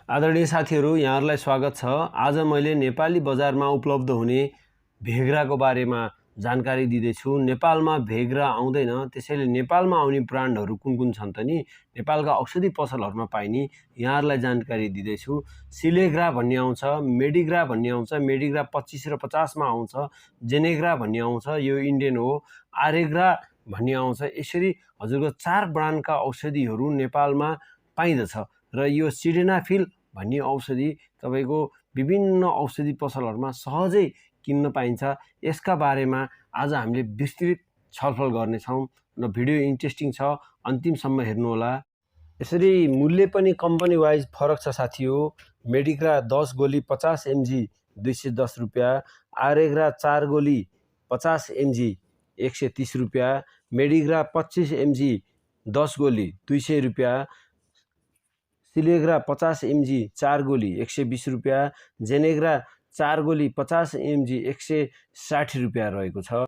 आदरणीय साथीहरू, यहाँहरूलाई स्वागत छ। आज मैले नेपाली बजारमा उपलब्ध हुने भेग्राको बारेमा जानकारी दिँदैछु। नेपालमा भेग्रा आउँदैन, त्यसैले नेपालमा आउने ब्रान्डहरू कुन कुन छन् त नि नेपालका औषधि पसलहरूमा पाइने यहाँहरूलाई जानकारी दिँदैछु। सिलेग्रा भन्ने आउँछ, मेडिग्रा भन्ने आउँछ, मेडिग्रा 25 र 50 मा आउँछ, जेनेग्रा भन्ने आउँछ, यो इन्डियन हो, आरेग्रा भन्ने आउँछ। यसरी हजुरको 4 ब्रान्डका औषधिहरू नेपालमा पाइदछ र यो sildenafil भन्ने औषधि तपाईको विभिन्न औषधि पसलहरूमा सहजै किन्न पाइन्छ। यसका बारेमा आज हामीले विस्तृत छलफल गर्नेछौँ र भिडियो इन्ट्रेस्टिङ छ, अन्तिमसम्म हेर्नुहोला। यसरी मूल्य पनि कम्पनी वाइज फरक छ साथीहो। मेडिग्रा 10 गोली 50 mg 210 रुपियाँ, आरेग्रा 4 गोली 50 mg 130 रुपियाँ, मेडिग्रा 25 mg 10 गोली 200 रुपियाँ, सिलेग्रा 50 mg 4 गोली 120 रुपियाँ, जेनेग्रा 4 गोली 50 mg 160 रुपियाँ रहेको छ।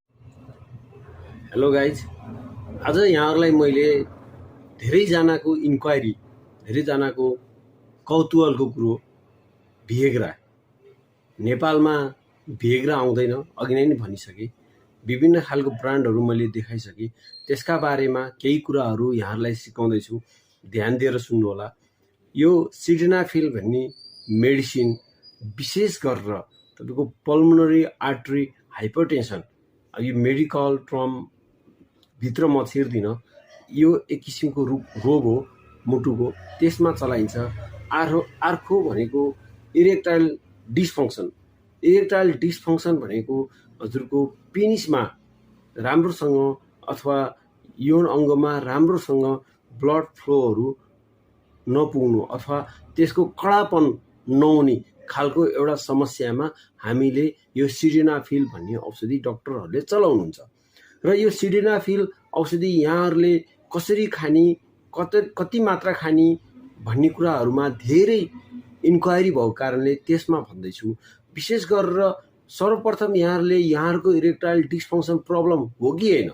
हेलो गाइज, आज यहाँहरूलाई मैले धेरैजनाको इन्क्वायरी, धेरैजनाको कौतूहलको कुरो भेग्रा। नेपालमा भेग्रा आउँदैन, अघि नै भनिसकेँ। विभिन्न खालको ब्रान्डहरू मैले देखाइसकेँ। त्यसका बारेमा केही कुराहरू यहाँहरूलाई सिकाउँदैछु, ध्यान दिएर सुन्नुहोला। यो sildenafil भन्ने मेडिसिन विशेष गरेर तपाईको पल्मोनरी आर्टरी हाइपरटेन्सन, यो मेडिकल टर्म भित्र म छिर्दिन, यो एक किसिमको रोग हो मुटुको, त्यसमा चलाइन्छ। अर्को भनेको इरेक्टाइल डिसफङ्क्सन। इरेक्टाइल डिसफङ्क्सन भनेको हजुरको पेनिसमा राम्रोसँग अथवा यौन अङ्गमा राम्रोसँग ब्लड फ्लोहरू नपुग्नु अथवा त्यसको कडापन नहुने खालको एउटा समस्यामा हामीले यो sildenafil भन्ने औषधि डाक्टरहरूले चलाउनुहुन्छ। र यो sildenafil औषधि यहाँहरूले कसरी खाने, कति मात्रा खाने भन्ने कुराहरूमा धेरै इन्क्वायरी भएको कारणले त्यसमा भन्दैछु। विशेष गरेर सर्वप्रथम यहाँहरूले यहाँहरूको इरेक्टाइल डिसफङ्क्सन प्रब्लम हो कि होइन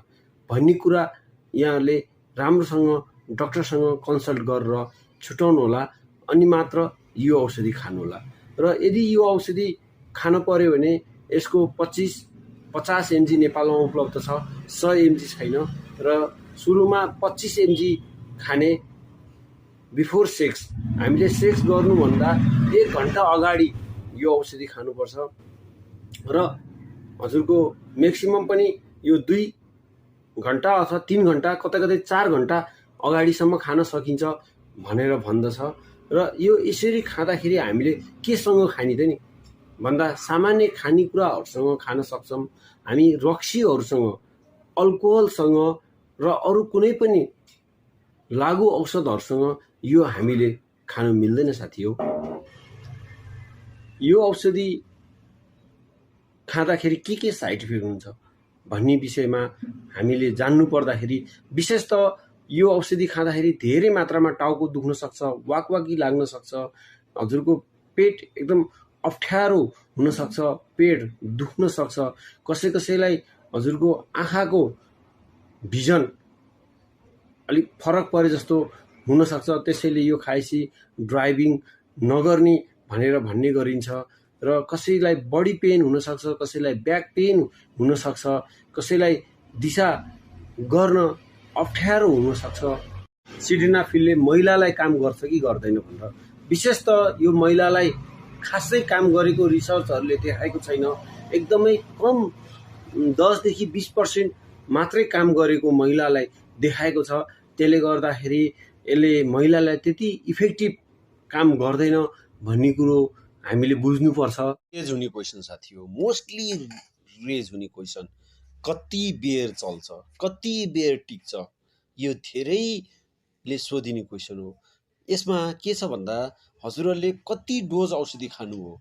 भन्ने कुरा यहाँहरूले राम्रोसँग डाक्टरसँग कन्सल्ट गरेर छुटाउनु होला, अनि मात्र यो औषधि खानुहोला। र यदि यो औषधि खान पर्यो भने यसको 50 mg नेपालमा उपलब्ध छ, 100 mg छैन। र सुरुमा 25 mg खाने बिफोर सेक्स, हामीले सेक्स गर्नुभन्दा 1 घन्टा अगाडि यो औषधि खानुपर्छ। र हजुरको म्याक्सिमम पनि यो 2 घन्टा अथवा 3 घन्टा, कतै कतै 4 घन्टा अगाडिसम्म खान सकिन्छ भनेर भन्दछ। र यो यसरी खाँदाखेरि हामीले केसँग खाने त नि भन्दा सामान्य खानेकुराहरूसँग खान सक्छौँ। हामी रक्सीहरूसँग, अल्कोहलसँग र अरू कुनै पनि लागु औषधहरूसँग यो हामीले खानु मिल्दैन साथी हो। यो औषधि खाँदाखेरि के साइड इफेक्ट हुन्छ भन्ने विषयमा हामीले जान्नु पर्दाखेरि विशेष त यो औषधि खाँदाखेरि धेरै मात्रामा टाउको दुख्न सक्छ, वाकवाकी लाग्न सक्छ, हजुरको पेट एकदम अप्ठ्यारो हुन सक्छ, पेट दुख्न सक्छ, कसैलाई हजुरको आँखाको भिजन अलिक फरक परे जस्तो हुन सक्छ। त्यसैले यो खाएपछि ड्राइभिङ नगर्ने भनेर भन्ने गरिन्छ। र कसैलाई बडी पेन हुन सक्छ, कसैलाई ब्याक पेन हुन सक्छ, कसैलाई दिशा गर्न अप्ठ्यारो हुन सक्छ। sildenafilले महिलालाई काम गर्छ कि गर्दैन भनेर विशेष त यो महिलालाई खासै काम गरेको रिसर्चहरूले देखाएको छैन। एकदमै कम 10 देखि 20% मात्रै काम गरेको महिलालाई देखाएको छ। त्यसले गर्दाखेरि यसले महिलालाई त्यति इफेक्टिभ काम गर्दैन भन्ने कुरो हामीले बुझ्नुपर्छ। रेज हुने क्वेसन साथी हो, मोस्टली रेज हुने क्वेसन, कति बेर चल्छ, कति बेर टिक्छ, यो धेरैले सोधिने क्वेसन हो। यसमा के छ भन्दा हजुरहरूले कति डोज औषधि खानु हो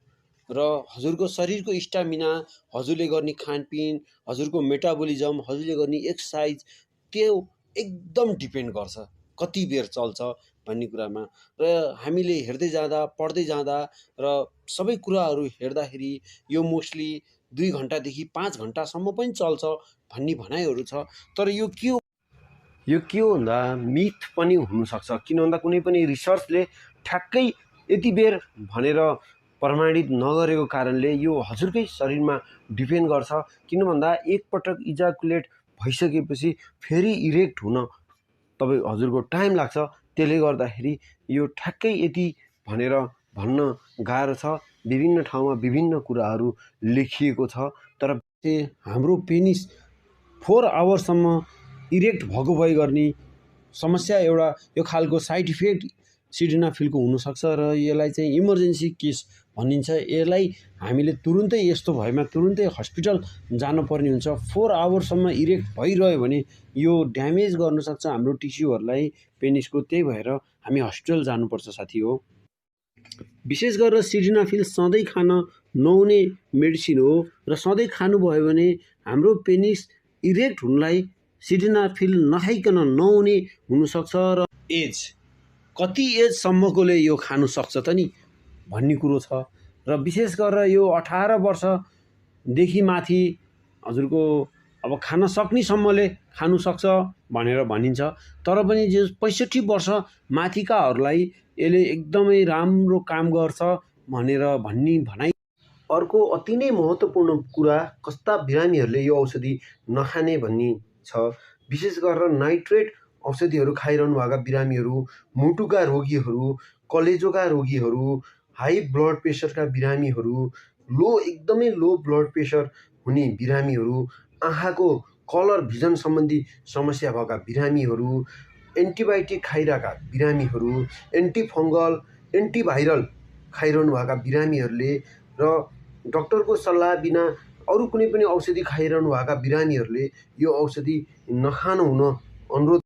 र हजुरको शरीरको स्टामिना, हजुरले गर्ने खानपिन, हजुरको मेटाबोलिजम, हजुरले गर्ने एक्सर्साइज, त्यो एकदम डिपेन्ड गर्छ कति बेर चल्छ भन्ने कुरामा। र हामीले हेर्दै जाँदा, पढ्दै जाँदा र सबै कुराहरू हेर्दाखेरि यो मोस्टली 2 घन्टादेखि 5 घन्टासम्म पनि चल्छ भन्ने भनाइहरू छ। तर यो के हो भन्दा मिथ पनि हुनसक्छ, किन भन्दा कुनै पनि रिसर्चले ठ्याक्कै यति बेर भनेर प्रमाणित नगरेको कारणले यो हजुरकै शरीरमा डिपेन्ड गर्छ। किन भन्दा एकपटक इजाकुलेट भइसकेपछि फेरि इरेक्ट हुन हजुरको टाइम लाग्छ। त्यसले गर्दाखेरि यो ठ्याक्कै यति भनेर भन्न गाह्रो छ। विभिन्न ठाउँमा विभिन्न कुराहरू लेखिएको छ। तर हाम्रो पेनिस 4 आवर्ससम्म इरेक्ट भएको भइ गर्ने समस्या एउटा यो खालको साइड इफेक्ट सिल्डेनाफिलको हुनसक्छ र यसलाई चाहिँ इमर्जेन्सी केस भनिन्छ। यसलाई हामीले तुरुन्तै यस्तो भएमा तुरुन्तै हस्पिटल जानुपर्ने हुन्छ। 4 आवर्ससम्म इरेक्ट भइरह्यो भने यो ड्यामेज गर्नसक्छ हाम्रो टिस्युहरूलाई पेनिसको। त्यही भएर हामी हस्पिटल जानुपर्छ साथी हो। विशेष गरेर सिल्डेनाफिल सधैँ खान नहुने मेडिसिन हो र सधैँ खानुभयो भने हाम्रो पेनिस इरेक्ट हुनलाई सिल्डेनाफिल नखाइकन नहुने हुनसक्छ। र एज कति एजसम्मकोले यो खानु सक्छ त नि भन्ने कुरो छ। र विशेष गरेर यो 18 वर्षदेखि माथि हजुरको अब खान सक्नेसम्मले खानु सक्छ भनेर भनिन्छ। तर पनि जो 65 वर्ष माथिकाहरूलाई यसले एकदमै राम्रो काम गर्छ भनेर भनाइ। अर्को अति नै महत्त्वपूर्ण कुरा कस्ता बिरामीहरूले यो औषधि नखाने भन्ने छ। विशेष गरेर नाइट्रेट औषधिहरू खाइरहनु भएका बिरामीहरू, मुटुका रोगीहरू, कलेजोका रोगीहरू, हाई ब्लड प्रेसरका बिरामीहरू, एकदमै लो ब्लड प्रेसर हुने बिरामीहरू, आँखाको कलर भिजन सम्बन्धी समस्या भएका बिरामीहरू, एन्टिबायोटिक खाइरहेका बिरामीहरू, एन्टिफङ्गल एन्टिभाइरल खाइरहनु भएका बिरामीहरूले र डक्टरको सल्लाह बिना अरू कुनै पनि औषधि खाइरहनु भएका बिरामीहरूले यो औषधि नखानु हुन अनुरोध